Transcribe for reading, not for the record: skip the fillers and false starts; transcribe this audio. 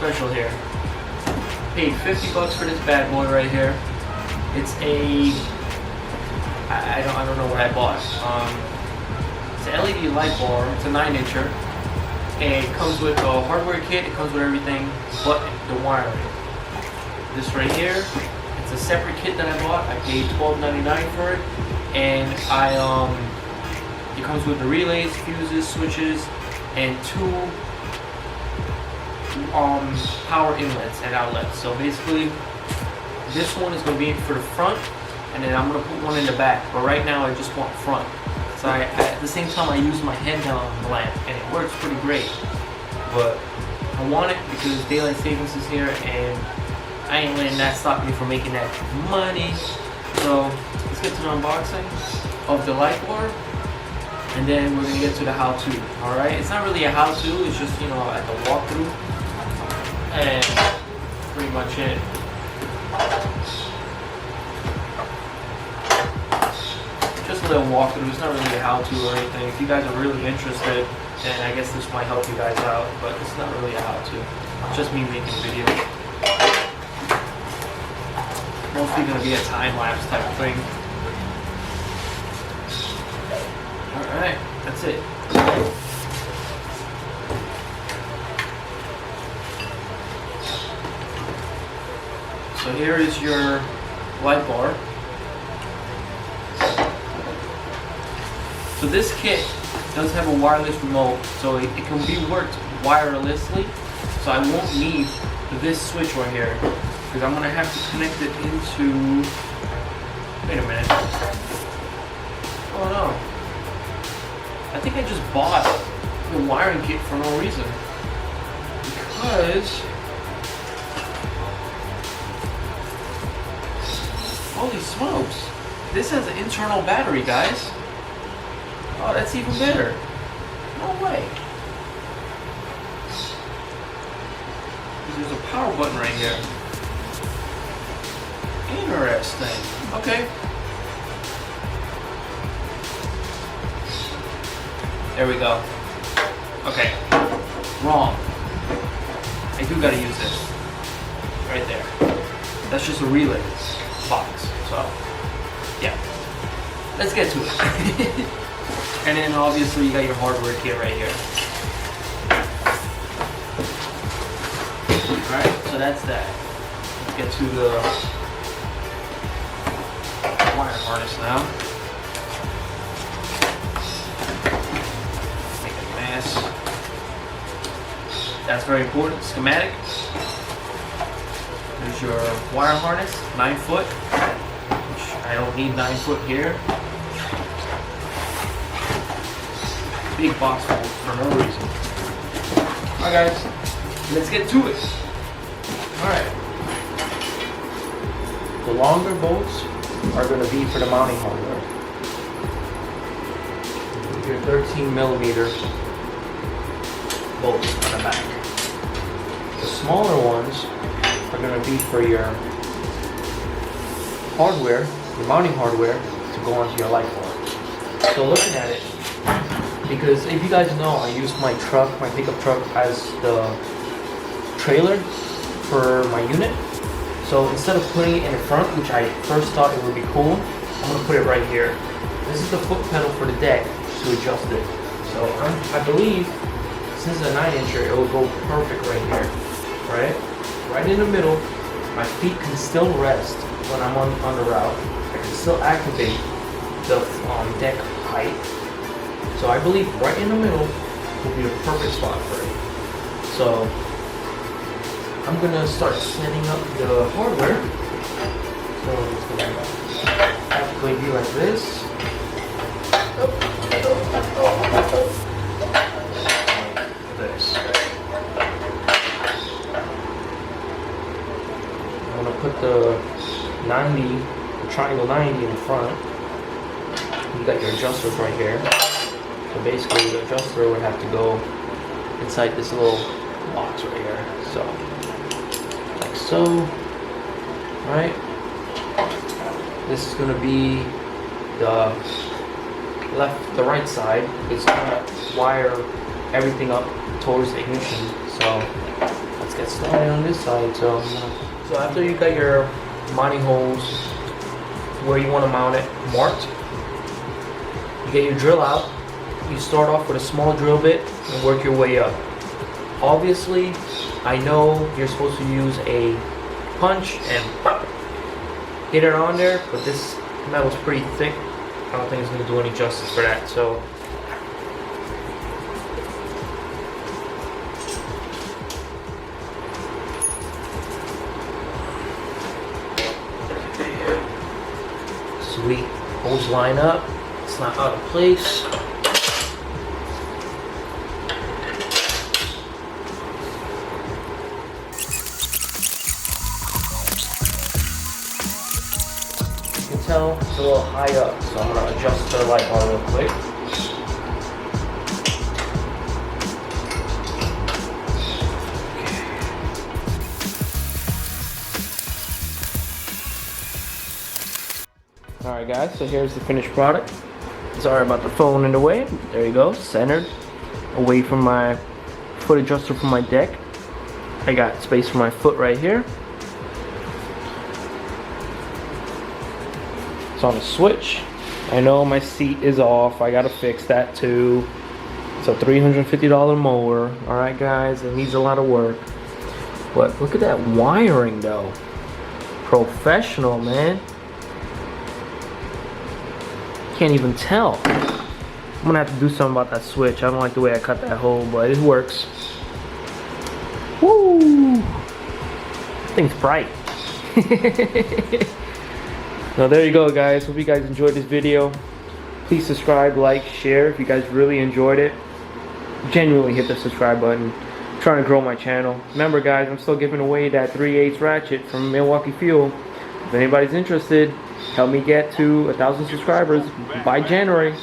special here. Paid 50 bucks for this bad boy right here. It's a I don't know what I bought. It's an LED light bar. It's a 9-incher. And it comes with a hardware kit. It comes with everything but the wiring. This right here, it's a separate kit that I bought. I paid $12.99 for it, and it comes with the relays, fuses, switches, and 2 power inlets and outlets. So basically, this one is going to be for the front, and then I'm going to put one in the back. But right now, I just want front. So at the same time, I use my head down lamp, and it works pretty great. But I want it because daylight savings is here, and I ain't letting that stop me from making that money. So let's get to the unboxing of the light bar, and then we're gonna get to the how-to. All right, it's not really a how-to; it's just, you know, like a walkthrough, and pretty much it. Just a little walkthrough. It's not really a how-to or anything. If you guys are really interested, then I guess this might help you guys out. But it's not really a how-to. It's just me making a video. Mostly gonna be a time-lapse type of thing. Alright, that's it. So here is your light bar. So this kit does have a wireless remote, so it can be worked wirelessly. So I won't need this switch right here, because I'm going to have to connect it into, wait a minute, oh no, I think I just bought the wiring kit for no reason, because, holy smokes, this has an internal battery, guys. Oh, that's even better. No way. There's a power button right here. Interesting. Okay. There we go. Okay. Wrong. I do gotta use this. Right there. That's just a relay box. So, yeah. Let's get to it. And then obviously you got your hardware kit right here. Alright, so that's that. Let's get to the wire harness now. Make a mess. That's very important. Schematic. There's your wire harness, 9 foot. Which I don't need 9 foot here. Big box for no reason. Alright guys, let's get to it. Alright. The longer bolts are going to be for the mounting hardware. Your 13mm bolts on the back. The smaller ones are going to be for your hardware, your mounting hardware, to go onto your light bar. So looking at it, because if you guys know, I use my truck, my pickup truck, as the trailer for my unit. So instead of putting it in the front, which I first thought it would be cool, I'm going to put it right here. This is the foot pedal for the deck to adjust it. So I believe, since it's a 9-incher, it will go perfect right here. Right in the middle. My feet can still rest when I'm on the route. I can still activate the deck height. So I believe right in the middle will be the perfect spot for it. So I'm gonna start setting up the hardware. So it's gonna practically be like this. Like this. I'm gonna put the 90, the triangle 90 in front. You got your adjusters right here. So basically the adjuster would have to go inside this little box right here. So, like so. Right? This is gonna be the right side. It's gonna wire everything up towards the ignition. So that's let's get started on this side. So after you got your mounting holes where you want to mount it marked, you get your drill out. You start off with a small drill bit and work your way up. Obviously, I know you're supposed to use a punch and pop, hit it on there, but this metal's pretty thick. I don't think it's going to do any justice for that. So sweet, holes line up, it's not out of place. You can tell it's a little high up, so I'm going to adjust the light bar real quick. Alright guys, so here's the finished product. Sorry about the phone in the way. There you go, centered, away from my foot adjuster for my deck. I got space for my foot right here. It's on a switch. I know my seat is off. I gotta fix that too. It's a $350 mower. Alright guys, it needs a lot of work. But look at that wiring though. Professional, man. Can't even tell. I'm gonna have to do something about that switch. I don't like the way I cut that hole, but it works. Woo! That thing's bright. Now there you go guys. Hope you guys enjoyed this video. Please subscribe, like, share if you guys really enjoyed it. Genuinely hit the subscribe button. I'm trying to grow my channel. Remember guys, I'm still giving away that 3/8 ratchet from Milwaukee Fuel. If anybody's interested, help me get to 1,000 subscribers by January.